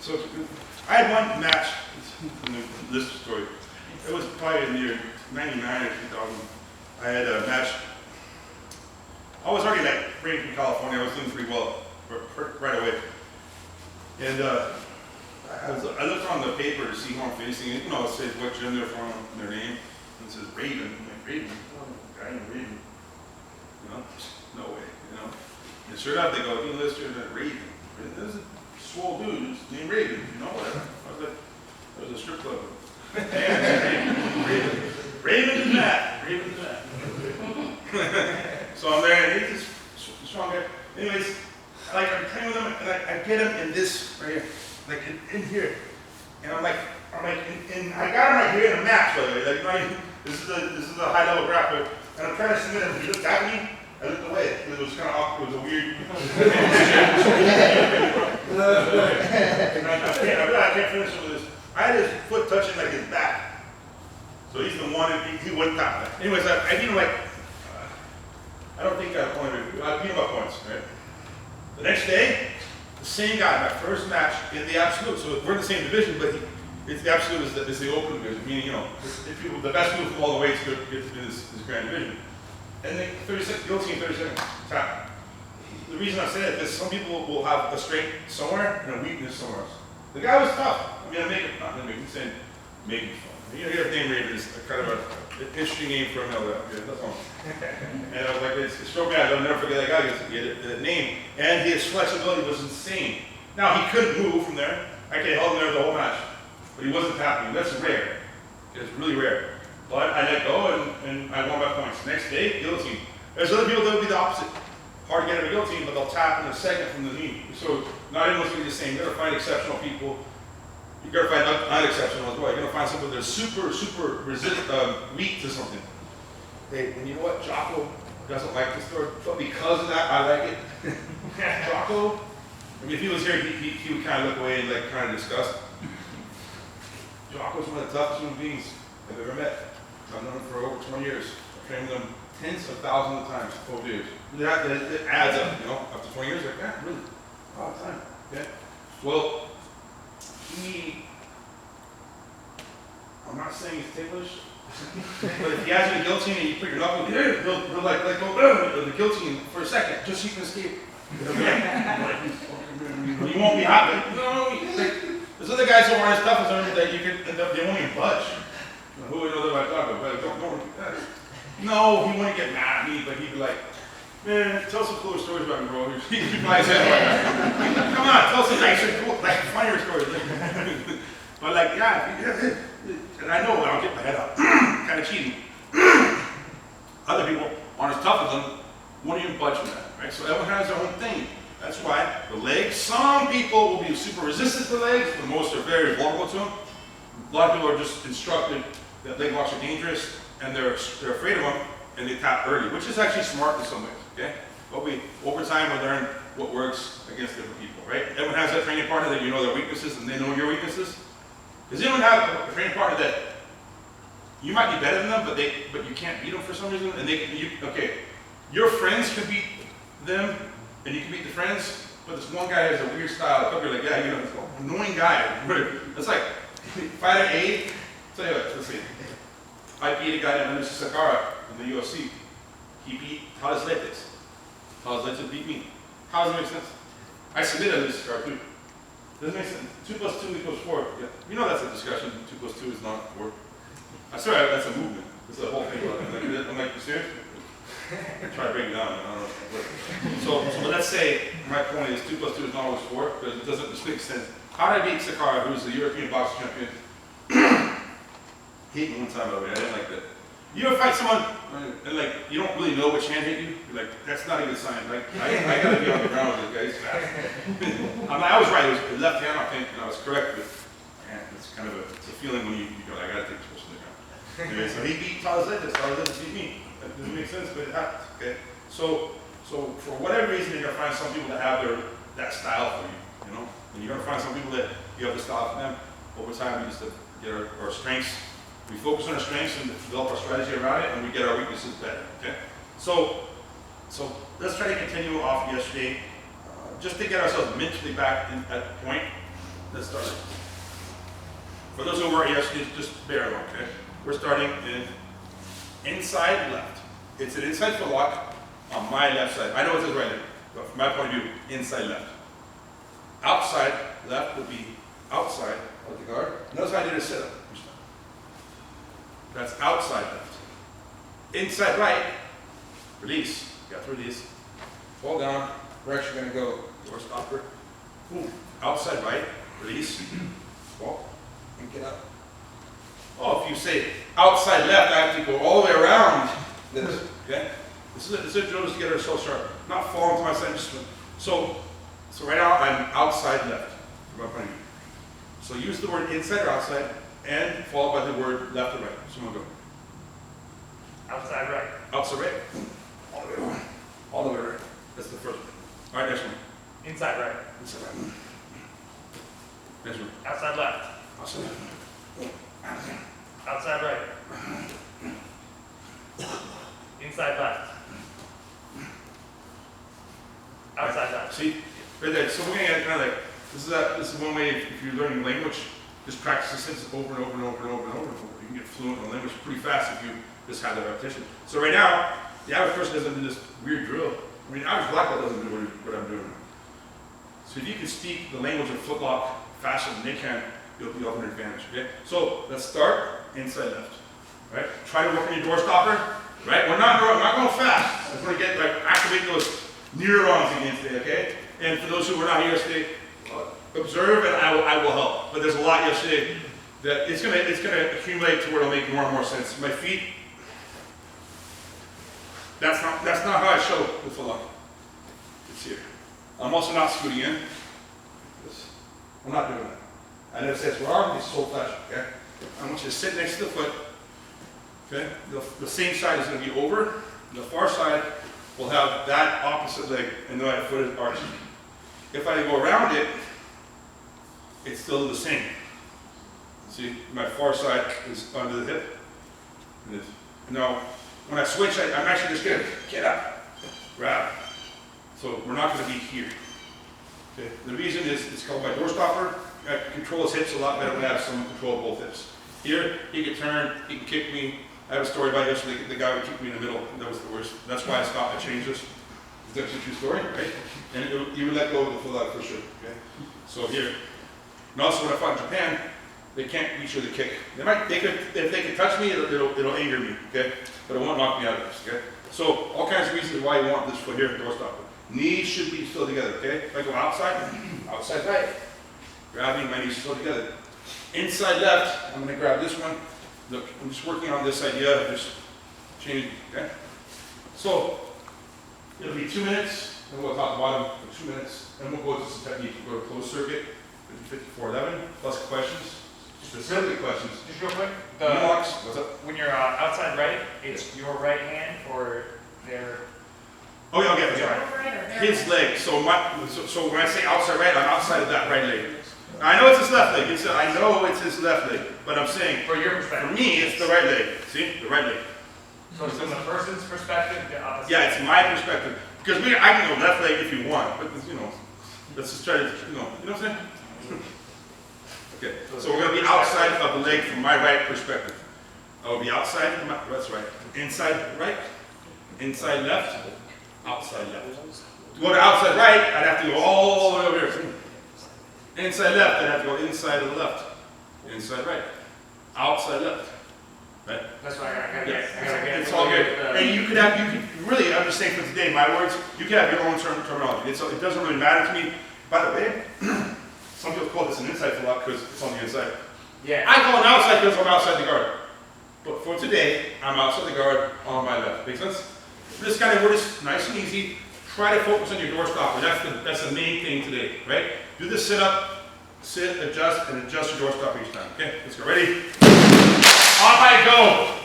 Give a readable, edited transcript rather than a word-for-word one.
So I had one match, this story. It was probably in the year 99 or 2000. I had a match. I was already like ranked from California. I was doing pretty well right away. And I looked on the paper to see who I'm facing. And, you know, it says what gym they're from, their name. And it says Raven. I'm like, Raven? Oh, guy named Raven. You know, no way, you know. And sure enough, they go, you list your Raven. There's a swole dude named Raven, you know, whatever. I was like, there was a strip club. Raven. Raven is that. Raven is that. So I'm there, and he's this strong guy. Anyways, like I'm playing with him, and I get him in this right here, like in here, and I'm like, and I got him right here in a match, by the way. Like, you know, this is a high level grappler, and I'm trying to submit him. He looked at me, I looked away. It was kind of awkward. It was a weird. I can't finish with this. I had his foot touching like his back, so he's the one, and he wouldn't tap that. Anyways, I beat him like. I don't think I beat him by points, right? The next day, the same guy, my first match in the absolute. So we're in the same division, but it's the absolute is the open division, meaning, you know, if people, the best people from all the weights get to this grand division. And then 36, guillotine 32nd tap. The reason I say that is some people will have a strength somewhere and a weakness somewhere else. The guy was tough. I mean, I'm saying making fun. You know, your name Raven is kind of an interesting name for a male. Yeah, that's all. And I was like, it's so bad, I'll never forget that guy gets to get the name. And his flexibility was insane. Now, he couldn't move from there. I could held him there the whole match. But he wasn't tapping. That's rare. It's really rare. But I let go and I won by points. Next day, guillotine. There's other people that would be the opposite. Hard to get a guillotine, but they'll tap in a second from the knee. So not everyone's going to be the same. You're going to find exceptional people. You're going to find unexceptional as well. You're going to find some people that are super weak to something. Hey, and you know what? Jocko doesn't like this story, but because of that, I like it. Jocko, I mean, if he was here, he would kind of look away and like kind of disgust. Jocko's one of the toughest human beings I've ever met. I've known him for over 20 years. I've trained with him tens of thousands of times over years. It adds up, you know, up to 20 years, like, yeah, really, all the time. Okay? Well, I'm not saying he's ticklish, but if he has you a guillotine and you put your knuckle here, he'll like go the guillotine for a second, just so you can escape. You won't be hot, but no, there's other guys who aren't as tough as him that you could end up, they won't even budge. Who would know that about Jocko? But don't no, he wouldn't get mad at me, but he'd be like, man, tell some cooler stories about me, bro. He'd be by his head like, come on, tell some nicer, cool, like funnier stories. But like, yeah, and I know I'll get my head up, kind of cheating. Other people aren't as tough as them, won't even budge from that, right? So everyone has their own thing. That's why the legs, some people will be super resistant to legs, but most are very vulnerable to them. A lot of people are just instructed that leg locks are dangerous, and they're afraid of them, and they tap early, which is actually smart in some ways, okay? But over time, we learn what works against different people, right? Everyone has that training partner that you know their weaknesses, and they know your weaknesses. Does anyone have a training partner that you might be better than them, but you can't beat them for some reason, and okay, your friends could beat them, and you can beat the friends, but this one guy has a weird style. You're like, yeah, you know, this annoying guy. It's like fighter A. Tell you what, let's see. I beat a guy named Mr. Sakara in the UFC. He beat Talesletes. Talesletes beat me. How does it make sense? I submitted Mr. Sakara too. Doesn't make sense. 2 + 2 = 4. Yeah. You know that's a discussion. 2 + 2 is not 4. I swear that's a movement. It's a whole thing. I'm like, you serious? Try to break it down. I don't know. So let's say my point is 2 + 2 is not always 4 because it doesn't just make sense. How did I beat Sakara, who's the European boxing champion? He hit me one time, by the way. I didn't like that. You ever fight someone and like you don't really know which hand hit you? You're like, that's not a good sign. Like I gotta be on the ground with this guy. He's fast. I was right. It was left hand, I think, and I was correct. But man, it's kind of it's a feeling when you go, I gotta take this person to the ground. Anyway, so he beat Talesletes. Talesletes beat me. That doesn't make sense, but it happens. Okay. So for whatever reason, you're gonna find some people that have that style for you. You know, and you're gonna find some people that you have the style for them. Over time, we just get our strengths. We focus on our strengths and develop our strategy around it, and we get our weaknesses better, okay? So let's try to continue off yesterday, just to get ourselves mentally back at the point. Let's starting. For those who weren't yesterday, just bear along, okay? We're starting in inside left. It's an inside foot lock on my left side. I know it says right there, but from my point of view, inside left. Outside left would be outside of the guard. Notice how I did a sit-up. That's outside left. Inside right, release. Got through these. Fall down. We're actually going to go door stopper. Boom. Outside right, release. Fall and get up. Oh, if you say outside left, I have to go all the way around this. Okay? This is a drill just to get ourselves sharp. Not falling to my side, just swing. So right now I'm outside left. So use the word inside or outside and followed by the word left or right. So I'm going to go. Outside right. Outside right. All the way around. All the way right. That's the first one. All right, next one. Inside right. Inside right. Next one. Outside left. Outside left. Outside right. Inside left. Outside left. See, right there. So we're gonna get kind of like this is one way if you're learning language, just practice this sentence over and over and over and over and over and over. You can get fluent in language pretty fast if you just have that repetition. So right now, the average person doesn't do this weird drill. I mean, the average black belt doesn't do what I'm doing. So if you can speak the language of footlock faster than they can, you'll have an advantage. Okay. So let's start inside left. Right. Try to work on your door stopper. Right. We're not going fast. We're going to get activate those neurons again today. Okay. And for those who were not here yesterday, observe and I will help. But there's a lot yesterday that it's gonna accumulate to where it'll make more and more sense. My feet. That's not how I show the footlock. It's here. I'm also not scooting in. I'm not doing that. I never say it's wrong, it's so flash, okay? I want you to sit next to the foot, okay? The same side is going to be over. The far side will have that opposite leg, and the right foot is arched. If I go around it, it's still the same. See, my far side is under the hip. Now, when I switch, I'm actually just going to get up, grab. So we're not going to be here. Okay. The reason is it's called my door stopper. I can control his hips a lot better when I have someone control both hips. Here, he can turn, he can kick me. I have a story about yesterday, the guy would kick me in the middle, and that was the worst. That's why I stopped, I changed this. That's a true story, right? And you would let go of the foot for sure, okay? So here. And also when I fought in Japan, they can't reach with a kick. If they can touch me, it'll anger me, okay? But it won't knock me out of this, okay? So all kinds of reasons why you want this foot here, door stopper. Knees should be still together, okay? If I go outside, outside right. Grabbing, my knees still together. Inside left, I'm going to grab this one. Look, I'm just working on this idea of just changing, okay? So, it'll be 2 minutes, and we'll top to bottom for 2 minutes, and we'll go to some technique. We'll go to closed circuit, 5411, plus questions, specific questions. Just real quick, what's up? When you're outside right, it's your right hand or their... Oh yeah, okay. His leg. So when I say outside right, I'm outside of that right leg. I know it's his left leg. I know it's his left leg, but I'm saying for your perspective. For me, it's the right leg. See, the right leg. So it's from the person's perspective, the opposite. Yeah, it's my perspective because I can go left leg if you want, but let's just try to you know what I'm saying. Okay, so we're going to be outside of the leg from my right perspective. I will be outside. That's right. Inside right. Inside left. Outside left. To go to outside right, I'd have to go all the way over here. Inside left, I'd have to go inside of the left. Inside right. Outside left. Right? That's why I gotta get. It's all good. And you could really understand for today, my words, you could have your own terminology. It doesn't really matter to me. By the way, some people call this an inside footlock because it's on the inside. Yeah. I call it an outside because I'm outside the guard. But for today, I'm outside the guard on my left. Make sense? This kind of word is nice and easy. Try to focus on your door stopper. That's the main thing today, right? Do the sit up, sit, adjust, and adjust your door stopper each time. Okay, let's go. Ready? Off I go.